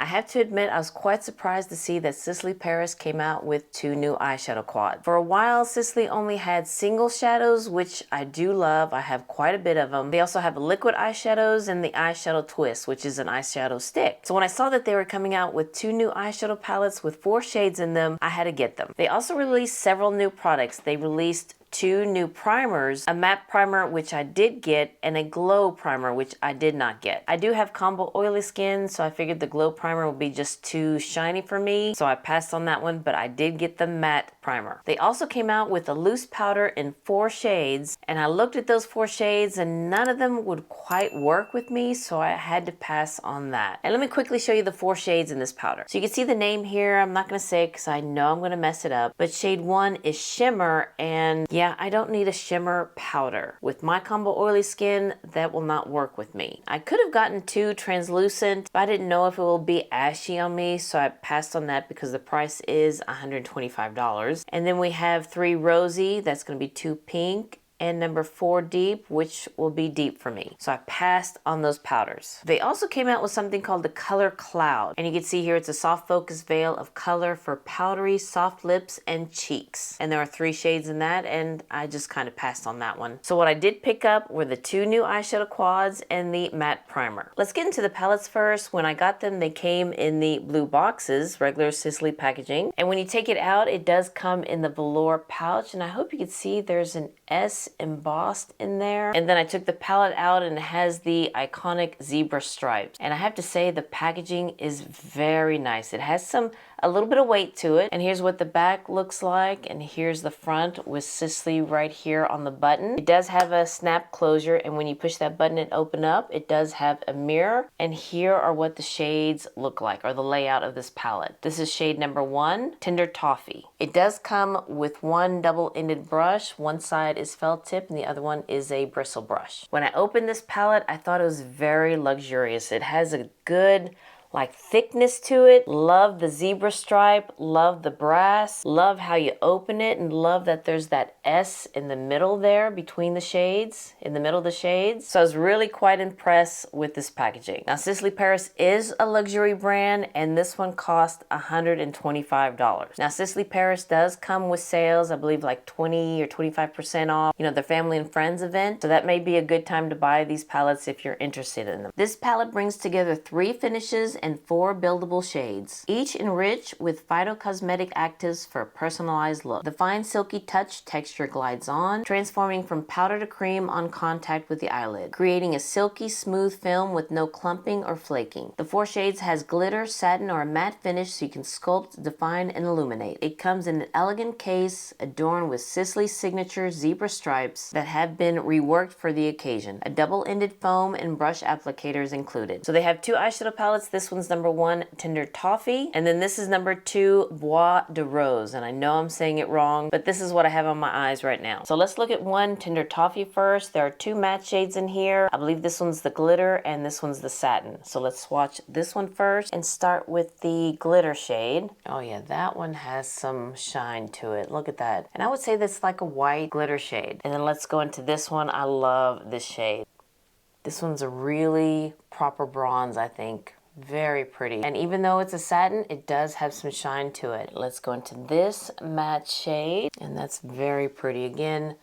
I have to admit I was quite surprised to see that Sisley Paris came out with 2 new eyeshadow quads. For a while, Sisley only had single shadows, which I do love. I have quite a bit of them. They also have liquid eyeshadows and the eyeshadow twist, which is an eyeshadow stick. So when I saw that they were coming out with 2 new eyeshadow palettes with 4 shades in them, I had to get them. They also released several new products. They released 2 new primers, a matte primer, which I did get, and a glow primer, which I did not get. I do have combo oily skin, so I figured the glow primer would be just too shiny for me, so I passed on that one, but I did get the matte primer. They also came out with a loose powder in 4 shades, and I looked at those 4 shades and none of them would quite work with me, so I had to pass on that. And let me quickly show you the 4 shades in this powder. So you can see the name here. I'm not going to say it because I know I'm going to mess it up, but shade 1 is Shimmer, and yeah, I don't need a shimmer powder. With my combo oily skin, that will not work with me. I could have gotten 2 translucent, but I didn't know if it will be ashy on me, so I passed on that because the price is $125. And then we have 3 rosy, that's going to be 2 pink, and number 4 deep, which will be deep for me. So I passed on those powders. They also came out with something called the Color Cloud. And you can see here it's a soft focus veil of color for powdery, soft lips and cheeks. And there are 3 shades in that, and I just kind of passed on that one. So what I did pick up were the 2 new eyeshadow quads and the matte primer. Let's get into the palettes first. When I got them, they came in the blue boxes, regular Sisley packaging. And when you take it out, it does come in the velour pouch. And I hope you can see there's an S embossed in there. And then I took the palette out and it has the iconic zebra stripes. And I have to say the packaging is very nice. It has a little bit of weight to it. And here's what the back looks like. And here's the front with Sisley right here on the button. It does have a snap closure. And when you push that button and open up, it does have a mirror. And here are what the shades look like, or the layout of this palette. This is shade number 1, Tender Toffee. It does come with 1 double-ended brush. One side is felt tip and the other one is a bristle brush. When I opened this palette, I thought it was very luxurious. It has a good thickness to it. Love the zebra stripe, love the brass, love how you open it, and love that there's that S in the middle there between the shades, in the middle of the shades. So I was really quite impressed with this packaging. Now Sisley Paris is a luxury brand, and this one cost $125. Now Sisley Paris does come with sales, I believe like 20 or 25% off, you know, the family and friends event. So that may be a good time to buy these palettes if you're interested in them. This palette brings together 3 finishes and 4 buildable shades, each enriched with Phyto cosmetic actives for a personalized look. The fine silky touch texture glides on, transforming from powder to cream on contact with the eyelid, creating a silky smooth film with no clumping or flaking. The 4 shades has glitter, satin, or a matte finish so you can sculpt, define, and illuminate. It comes in an elegant case adorned with Sisley's signature zebra stripes that have been reworked for the occasion. A double-ended foam and brush applicator is included. So they have 2 eyeshadow palettes. This one's number 1, Tender Toffee, and then this is number 2, What.I Rose. And I know I'm saying it wrong, but this is what I have on my eyes right now. So let's look at 1, Tender Toffee first. There are 2 matte shades in here. I believe this one's the glitter and this one's the satin. So let's swatch this one first and start with the glitter shade. Oh yeah, that one has some shine to it. Look at that. And I would say that's like a white glitter shade. And then let's go into this one. I love this shade. This one's a really proper bronze, I think. Very pretty. And even though it's a satin, it does have some shine to it. Let's go into this matte shade, and that's very pretty. Again,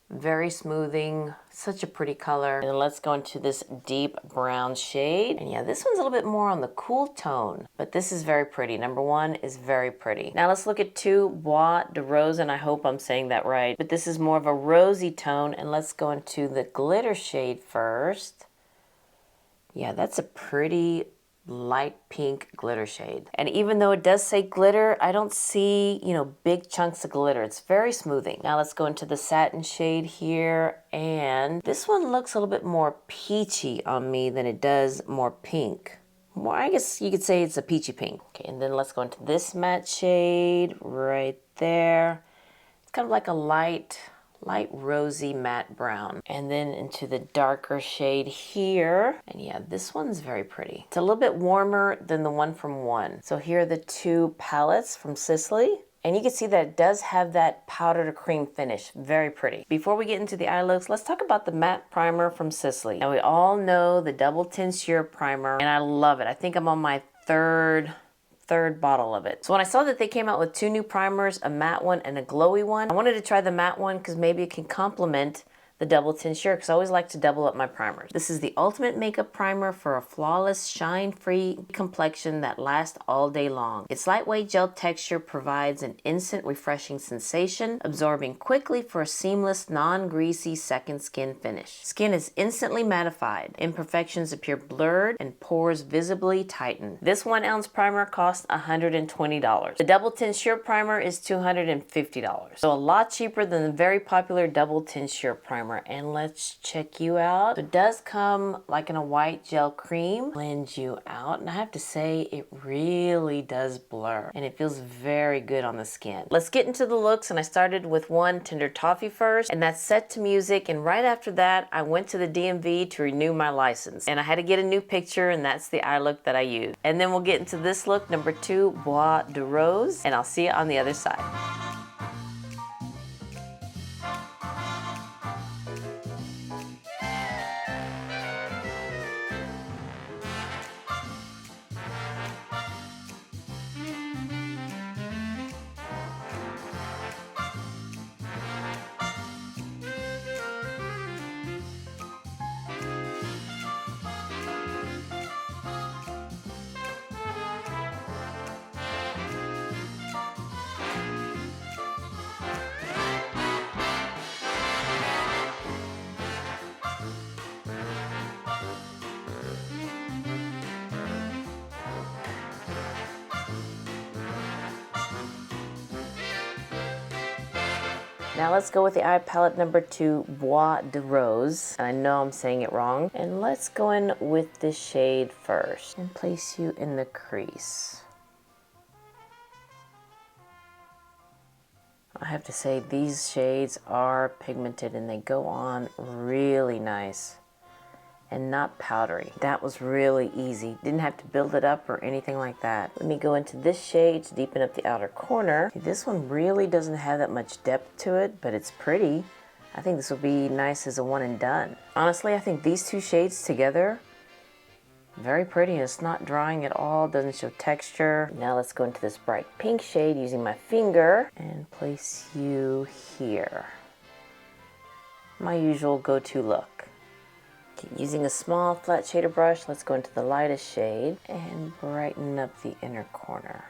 very smoothing, such a pretty color. And then let's go into this deep brown shade. And yeah, this one's a little bit more on the cool tone, but this is very pretty. Number 1 is very pretty. Now let's look at 2, What.I Rose, and I hope I'm saying that right, but this is more of a rosy tone. And let's go into the glitter shade first. Yeah, that's a pretty light pink glitter shade. And even though it does say glitter, I don't see, you know, big chunks of glitter. It's very smoothing. Now let's go into the satin shade here. And this one looks a little bit more peachy on me than it does more pink. More, I guess you could say it's a peachy pink. Okay, and then let's go into this matte shade right there. It's kind of like a light rosy matte brown, and then into the darker shade here. And yeah, this one's very pretty. It's a little bit warmer than the one from 1. So here are the 2 palettes from Sisley. And you can see that it does have that powder to cream finish. Very pretty. Before we get into the eye looks, let's talk about the matte primer from Sisley. Now we all know the double tensure primer, and I love it. I think I'm on my third bottle of it. So when I saw that they came out with 2 new primers, a matte one and a glowy one, I wanted to try the matte one because maybe it can complement the double tincture, because I always like to double up my primers. This is the ultimate makeup primer for a flawless, shine-free complexion that lasts all day long. Its lightweight gel texture provides an instant refreshing sensation, absorbing quickly for a seamless, non-greasy second skin finish. Skin is instantly mattified, imperfections appear blurred, and pores visibly tighten. This 1 ounce primer costs $120. The double tincture primer is $250, so a lot cheaper than the very popular double tincture primer. And let's check you out. It does come like in a white gel cream, blends you out, and I have to say it really does blur and it feels very good on the skin. Let's get into the looks, and I started with one Tender Toffee first, and that's set to music, and right after that I went to the DMV to renew my license, and I had to get a new picture, and that's the eye look that I used. And then we'll get into this look, number 2, Bois de Rose, and I'll see you on the other side. Now let's go with the eye palette number 2, Bois de Rose. And I know I'm saying it wrong. And let's go in with this shade first and place you in the crease. I have to say these shades are pigmented and they go on really nice and not powdery. That was really easy. Didn't have to build it up or anything like that. Let me go into this shade to deepen up the outer corner. This one really doesn't have that much depth to it, but it's pretty. I think this will be nice as a one and done. Honestly, I think these 2 shades together, very pretty. It's not drying at all, doesn't show texture. Now let's go into this bright pink shade using my finger and place you here. My usual go-to look. Using a small flat shader brush, let's go into the lightest shade and brighten up the inner corner.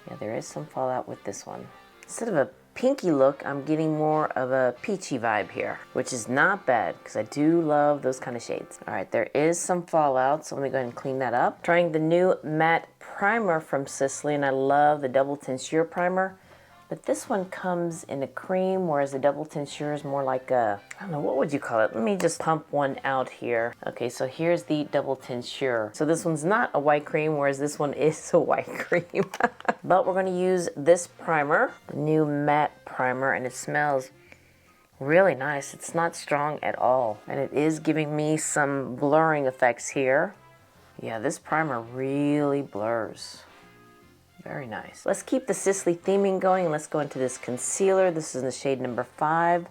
Yeah, there is some fallout with this one. Instead of a pinky look, I'm getting more of a peachy vibe here, which is not bad because I do love those kind of shades. All right, there is some fallout, so let me go ahead and clean that up. Trying the new matte primer from Sisley, and I love the double tincture primer. But this one comes in a cream, whereas the double tincture is more like a, I don't know, what would you call it? Let me just pump one out here. Okay, so here's the double tincture. So this one's not a white cream, whereas this one is a white cream. But we're gonna use this primer, the new matte primer, and it smells really nice. It's not strong at all. And it is giving me some blurring effects here. Yeah, this primer really blurs. Very nice. Let's keep the Sisley theming going and let's go into this concealer. This is in the shade number 5.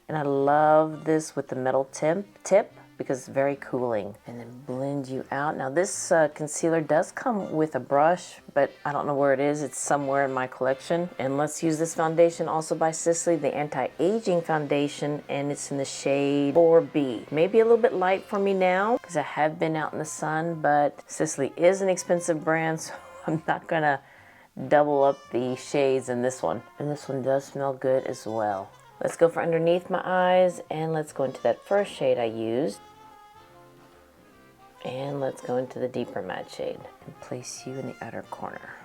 And I love this with the metal tip because it's very cooling. And then blend you out. Now this concealer does come with a brush, but I don't know where it is. It's somewhere in my collection. And let's use this foundation also by Sisley, the anti-aging foundation, and it's in the shade 4B. Maybe a little bit light for me now because I have been out in the sun, but Sisley is an expensive brand, so I'm not gonna double up the shades in this one. And this one does smell good as well. Let's go for underneath my eyes and let's go into that first shade I used. And let's go into the deeper matte shade and place you in the outer corner.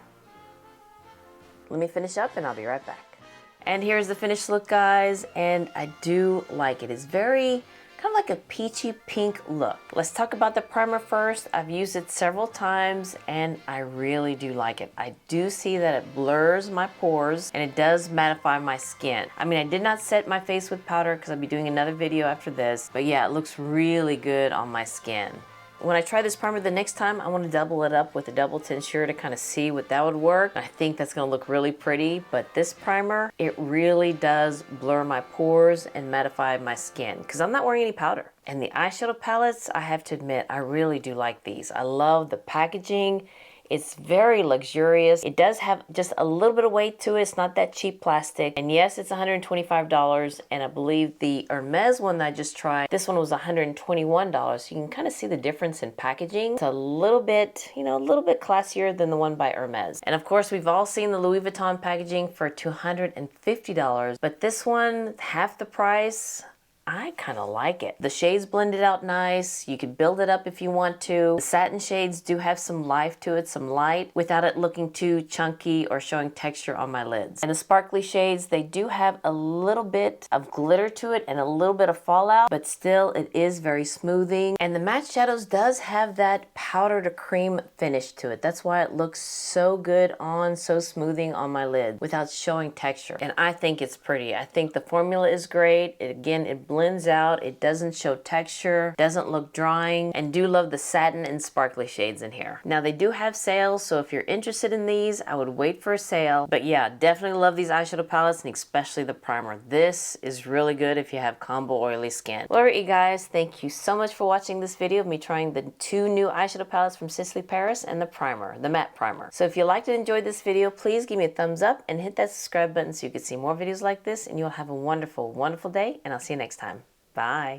Let me finish up and I'll be right back. And here's the finished look, guys, and I do like it. It's very kind of like a peachy pink look. Let's talk about the primer first. I've used it several times and I really do like it. I do see that it blurs my pores and it does mattify my skin. I mean, I did not set my face with powder because I'll be doing another video after this, but yeah, it looks really good on my skin. When I try this primer the next time, I want to double it up with a double tincture to kind of see what that would work. I think that's going to look really pretty, but this primer, it really does blur my pores and mattify my skin because I'm not wearing any powder. And the eyeshadow palettes, I have to admit, I really do like these. I love the packaging. It's very luxurious. It does have just a little bit of weight to it. It's not that cheap plastic. And yes, it's $125. And I believe the Hermes one that I just tried, this one was $121. So you can kind of see the difference in packaging. It's a little bit, you know, a little bit classier than the one by Hermes. And of course, we've all seen the Louis Vuitton packaging for $250. But this one, half the price. I kind of like it. The shades blended out nice. You could build it up if you want to. The satin shades do have some life to it, some light, without it looking too chunky or showing texture on my lids. And the sparkly shades, they do have a little bit of glitter to it and a little bit of fallout, but still it is very smoothing. And the matte shadows does have that powder to cream finish to it. That's why it looks so good on, so smoothing on my lid without showing texture. And I think it's pretty. I think the formula is great. It blends out, it doesn't show texture, doesn't look drying, and do love the satin and sparkly shades in here. Now they do have sales, so if you're interested in these, I would wait for a sale. But yeah, definitely love these eyeshadow palettes and especially the primer. This is really good if you have combo oily skin. Well, alright you guys, thank you so much for watching this video of me trying the 2 new eyeshadow palettes from Sisley Paris and the primer, the matte primer. So if you liked and enjoyed this video, please give me a thumbs up and hit that subscribe button so you can see more videos like this, and you'll have a wonderful, wonderful day, and I'll see you next time. Bye.